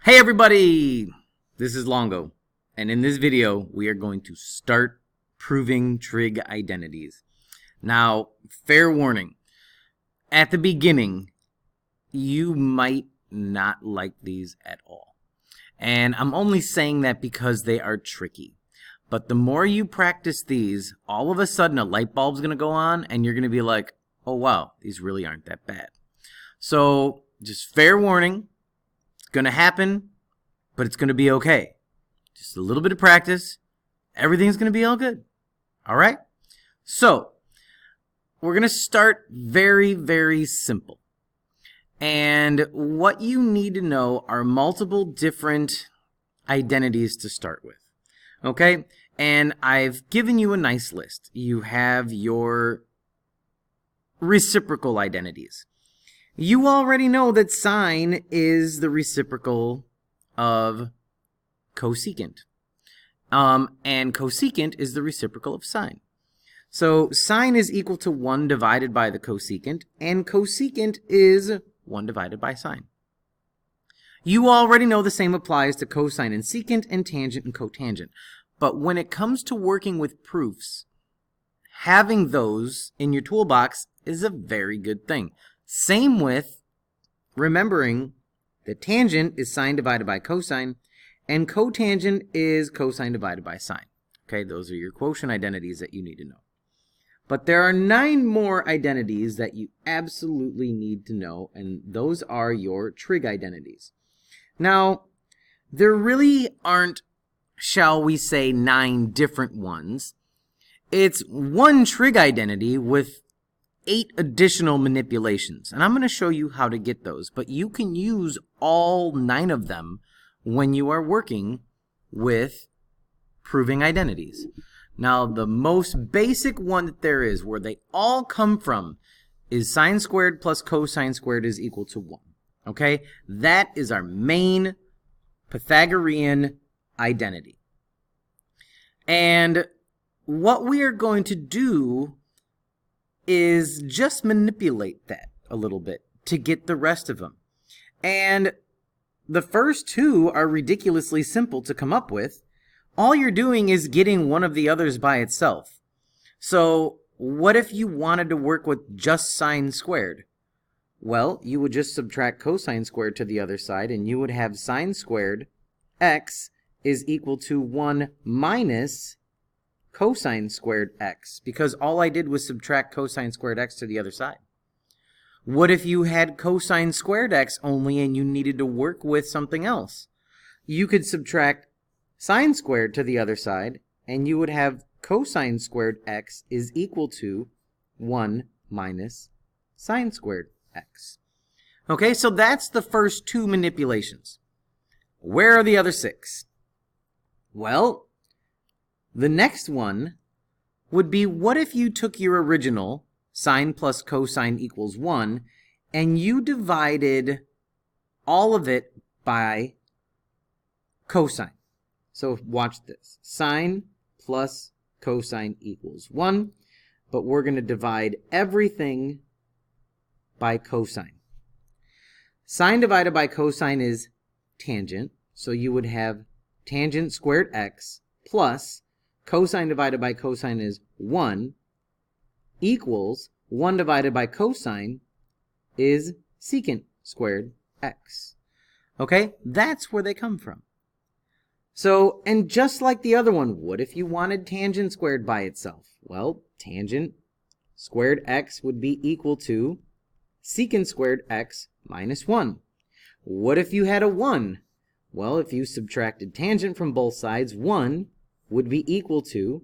Hey everybody, this is Longo, and in this video we are going to start proving trig identities. Now, fair warning, at the beginning you might not like these at all, and I'm only saying that because they are tricky. But the more you practice these, all of a sudden a light bulb's going to go on and you're going to be like, oh wow, these really aren't that bad. So just fair warning, going to happen, but it's going to be okay. Just a little bit of practice. Everything's going to be all good. All right? So, we're going to start very, very simple. And what you need to know are multiple different identities to start with. Okay? And I've given you a nice list. You have your reciprocal identities. You already know that sine is the reciprocal of cosecant. And cosecant is the reciprocal of sine. So sine is equal to 1 divided by the cosecant, and cosecant is 1 divided by sine. You already know the same applies to cosine and secant and tangent and cotangent. But when it comes to working with proofs, having those in your toolbox is a very good thing. Same with remembering that tangent is sine divided by cosine, and cotangent is cosine divided by sine. Okay, those are your quotient identities that you need to know. But there are 9 more identities that you absolutely need to know, and those are your trig identities. Now, there really aren't, shall we say, 9 different ones. It's one trig identity with 8 additional manipulations, and I'm going to show you how to get those, but you can use all 9 of them when you are working with proving identities. Now, the most basic one that there is, where they all come from, is sine squared plus cosine squared is equal to 1. Okay? That is our main Pythagorean identity. And what we are going to do is just manipulate that a little bit to get the rest of them. And the first 2 are ridiculously simple to come up with. All you're doing is getting one of the others by itself. So what if you wanted to work with just sine squared? Well, you would just subtract cosine squared to the other side, and you would have sine squared x is equal to 1 minus cosine squared x, because all I did was subtract cosine squared x to the other side. What if you had cosine squared x only and you needed to work with something else? You could subtract sine squared to the other side, and you would have cosine squared x is equal to 1 minus sine squared x. Okay, so that's the first 2 manipulations. Where are the other 6? Well, the next one would be, what if you took your original sine plus cosine equals 1 and you divided all of it by cosine? So watch this. Sine plus cosine equals 1, but we're going to divide everything by cosine. Sine divided by cosine is tangent, so you would have tangent squared x plus cosine divided by cosine is 1 equals 1 divided by cosine is secant squared x. Okay, that's where they come from. So, and just like the other one, what if you wanted tangent squared by itself? Well, tangent squared x would be equal to secant squared x minus 1. What if you had a 1? Well, if you subtracted tangent from both sides, 1 would be equal to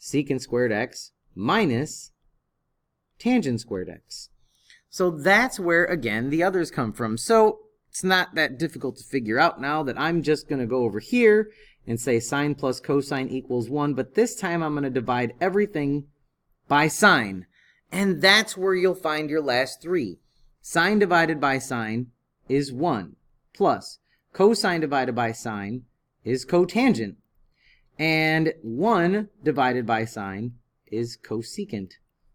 secant squared x minus tangent squared x. So that's where, again, the others come from. So it's not that difficult to figure out now that I'm just going to go over here and say sine plus cosine equals 1, but this time I'm going to divide everything by sine. And that's where you'll find your last 3. Sine divided by sine is 1, plus cosine divided by sine is cotangent, and 1 divided by sine is cosecant.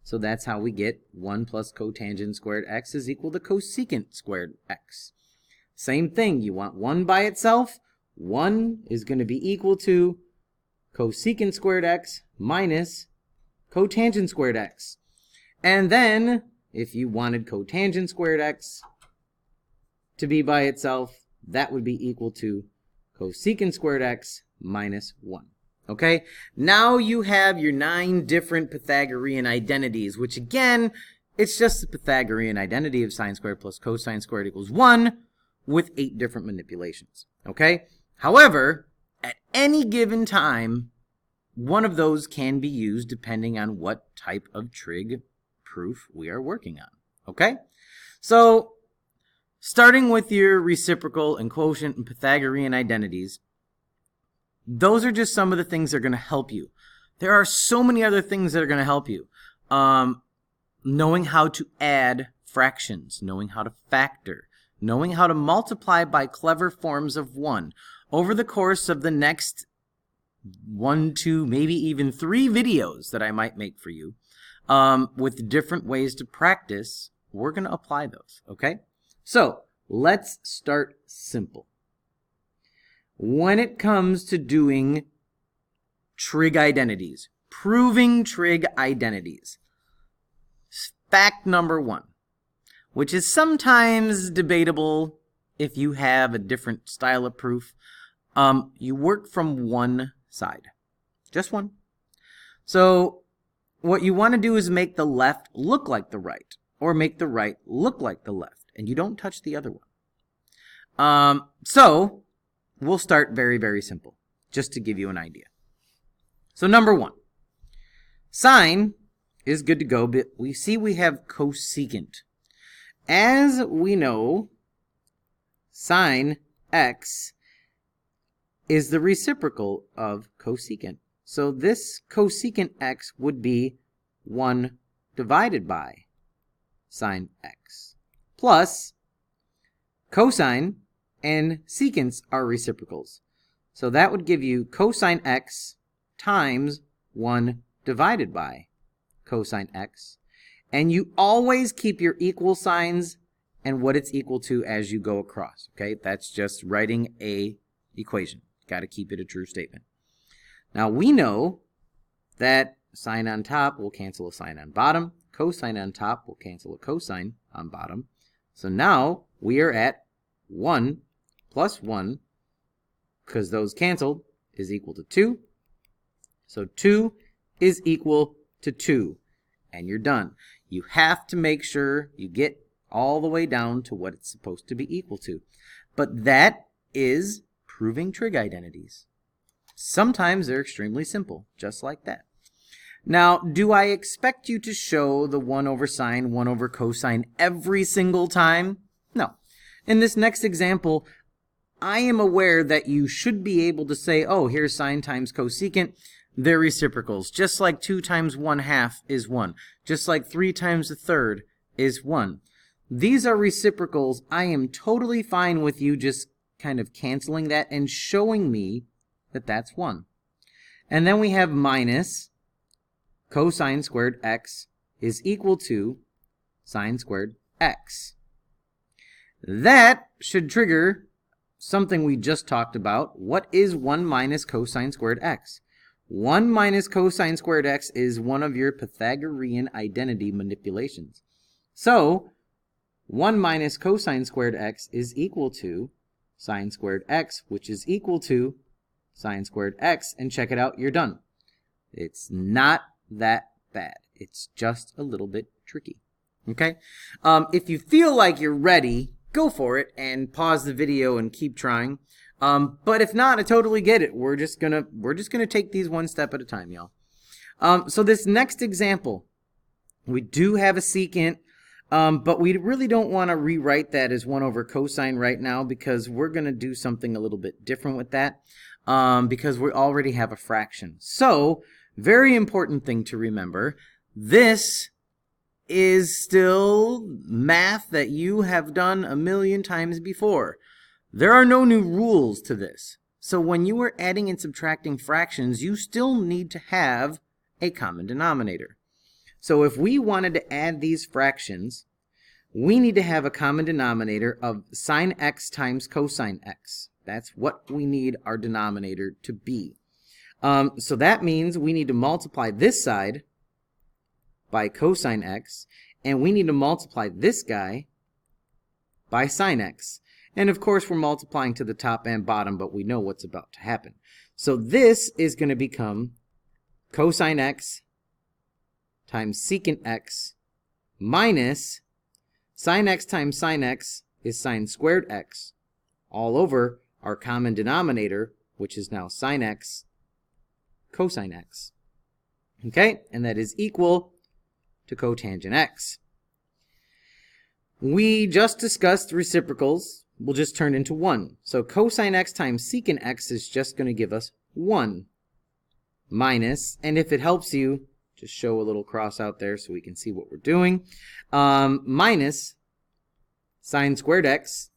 So that's how we get 1 plus cotangent squared x is equal to cosecant squared x. Same thing, you want 1 by itself. 1 is going to be equal to cosecant squared x minus cotangent squared x. And then, if you wanted cotangent squared x to be by itself, that would be equal to cosecant squared x minus 1. Okay? Now you have your 9 different Pythagorean identities, which again, it's just the Pythagorean identity of sine squared plus cosine squared equals 1 with 8 different manipulations. Okay? However, at any given time, one of those can be used depending on what type of trig proof we are working on. Okay? So, starting with your reciprocal and quotient and Pythagorean identities, those are just some of the things that are going to help you. There are so many other things that are going to help you. Knowing how to add fractions, knowing how to factor, knowing how to multiply by clever forms of 1. Over the course of the next 1, 2, maybe even 3 videos that I might make for you, with different ways to practice, we're going to apply those, okay? So, let's start simple. When it comes to doing trig identities, proving trig identities, fact number 1, which is sometimes debatable if you have a different style of proof, you work from one side. Just one. So what you want to do is make the left look like the right, or make the right look like the left, and you don't touch the other one. So we'll start very, very simple, just to give you an idea. So number 1, sine is good to go, but we see we have cosecant. As we know, sine x is the reciprocal of cosecant. So this cosecant x would be 1 divided by sine x. Plus, cosine and secants are reciprocals. So that would give you cosine x times 1 divided by cosine x. And you always keep your equal signs and what it's equal to as you go across. Okay, that's just writing a equation. Got to keep it a true statement. Now we know that sine on top will cancel a sine on bottom. Cosine on top will cancel a cosine on bottom. So now we are at 1 plus 1, because those canceled, is equal to 2. So 2 is equal to 2. And you're done. You have to make sure you get all the way down to what it's supposed to be equal to. But that is proving trig identities. Sometimes they're extremely simple, just like that. Now, do I expect you to show the 1 over sine, 1 over cosine every single time? No. In this next example, I am aware that you should be able to say, oh, here's sine times cosecant. They're reciprocals. Just like 2 times 1/2 is 1. Just like 3 times a third is 1. These are reciprocals. I am totally fine with you just kind of canceling that and showing me that that's 1. And then we have minus cosine squared x is equal to sine squared x. That should trigger something we just talked about. What is 1 minus cosine squared x? 1 minus cosine squared x is one of your Pythagorean identity manipulations. So 1 minus cosine squared x is equal to sine squared x, which is equal to sine squared x. And check it out, you're done. It's not that bad. It's just a little bit tricky. Okay? If you feel like you're ready, go for it and pause the video and keep trying. But if not, I totally get it. We're just gonna take these one step at a time, y'all. So this next example, we do have a secant, but we really don't want to rewrite that as 1 over cosine right now, because we're gonna do something a little bit different with that, because we already have a fraction. So, very important thing to remember, this is still math that you have done a million times before. There are no new rules to this. So when you are adding and subtracting fractions, you still need to have a common denominator. So if we wanted to add these fractions, we need to have a common denominator of sine x times cosine x. That's what we need our denominator to be. So that means we need to multiply this side by cosine x, and we need to multiply this guy by sine x. And of course we're multiplying to the top and bottom, but we know what's about to happen. So this is going to become cosine x times secant x minus sine x times sine x is sine squared x all over our common denominator, which is now sine x cosine x. Okay, and that is equal to cotangent x. We just discussed reciprocals will just turn into 1. So cosine x times secant x is just going to give us 1 minus, and if it helps you, just show a little cross out there so we can see what we're doing, minus sine squared x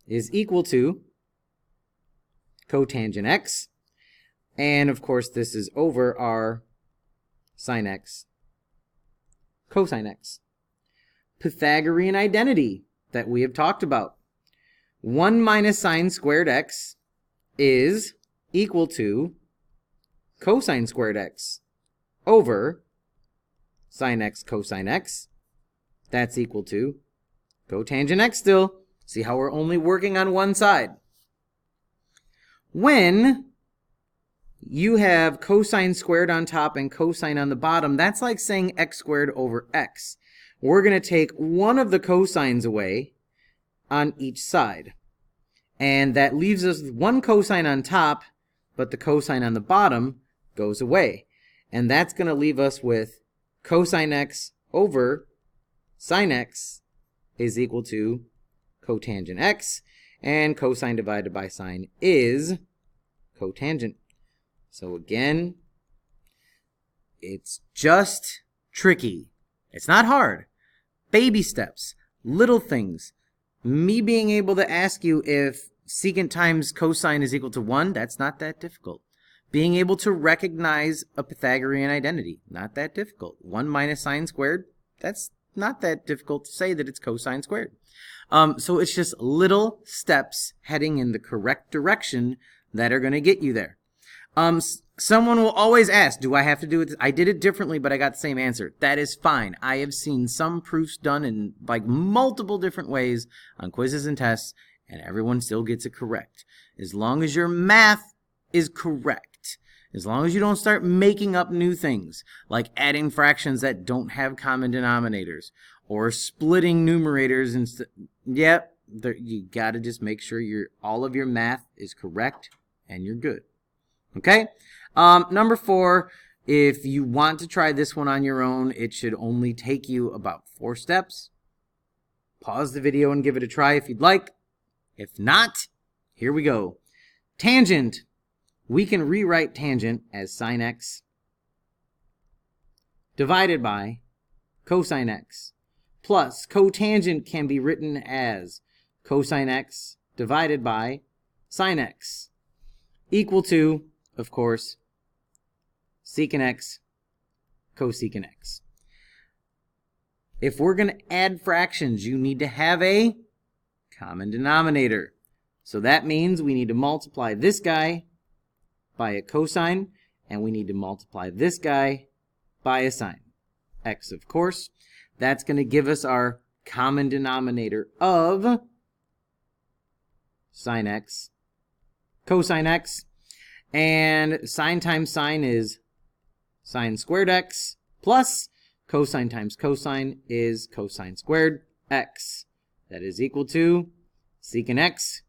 is equal to cotangent x, and of course this is over our sine x cosine x. Pythagorean identity that we have talked about. 1 minus sine squared x is equal to cosine squared x over sine x cosine x. That's equal to cotangent x still. See how we're only working on one side. When you have cosine squared on top and cosine on the bottom, that's like saying x squared over x. We're going to take one of the cosines away on each side. And that leaves us with one cosine on top, but the cosine on the bottom goes away. And that's going to leave us with cosine x over sine x is equal to cotangent x. And cosine divided by sine is cotangent. So again, it's just tricky. It's not hard. Baby steps, little things. Me being able to ask you if secant times cosine is equal to 1, that's not that difficult. Being able to recognize a Pythagorean identity, not that difficult. 1 minus sine squared, that's not that difficult to say that it's cosine squared. So it's just little steps heading in the correct direction that are going to get you there. Someone will always ask, do I have to do it? I did it differently, but I got the same answer. That is fine. I have seen some proofs done in like multiple different ways on quizzes and tests, and everyone still gets it correct. As long as your math is correct. As long as you don't start making up new things, like adding fractions that don't have common denominators, or splitting numerators and you got to just make sure all of your math is correct and you're good. Okay? Number 4, if you want to try this one on your own, it should only take you about 4 steps. Pause the video and give it a try if you'd like. If not, here we go. Tangent. We can rewrite tangent as sine x divided by cosine x, plus cotangent can be written as cosine x divided by sine x, equal to, of course, secant x cosecant x. If we're going to add fractions, you need to have a common denominator. So that means we need to multiply this guy by a cosine, and we need to multiply this guy by a sine. X, of course. That's going to give us our common denominator of sine x cosine x. And sine times sine is sine squared x, plus cosine times cosine is cosine squared x. That is equal to secant x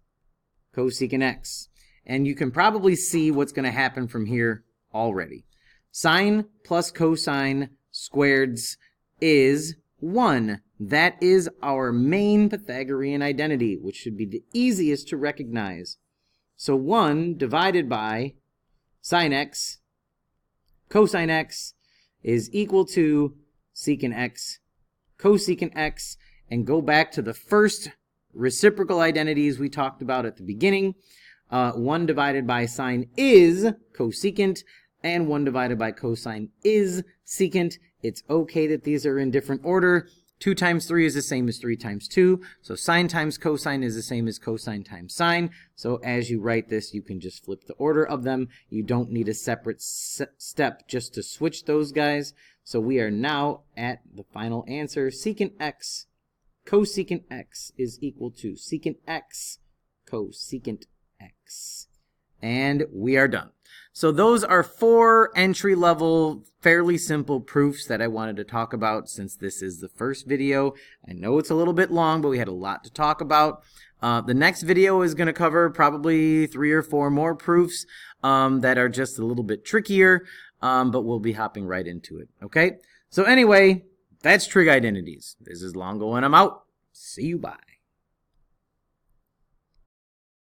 cosecant x. And you can probably see what's going to happen from here already. Sine plus cosine squareds is 1. That is our main Pythagorean identity, which should be the easiest to recognize. So 1 divided by sine x cosine x is equal to secant x cosecant x. And go back to the first reciprocal identities we talked about at the beginning. 1 divided by sine is cosecant, and 1 divided by cosine is secant. It's okay that these are in different order. 2 times 3 is the same as 3 times 2. So sine times cosine is the same as cosine times sine. So as you write this, you can just flip the order of them. You don't need a separate step just to switch those guys. So we are now at the final answer. Secant x cosecant x is equal to secant x cosecant x. And we are done. So those are 4 entry-level, fairly simple proofs that I wanted to talk about since this is the first video. I know it's a little bit long, but we had a lot to talk about. The next video is going to cover probably 3 or 4 more proofs that are just a little bit trickier, but we'll be hopping right into it, okay? So anyway, that's Trig Identities. This is Longo, and I'm out. See you, bye.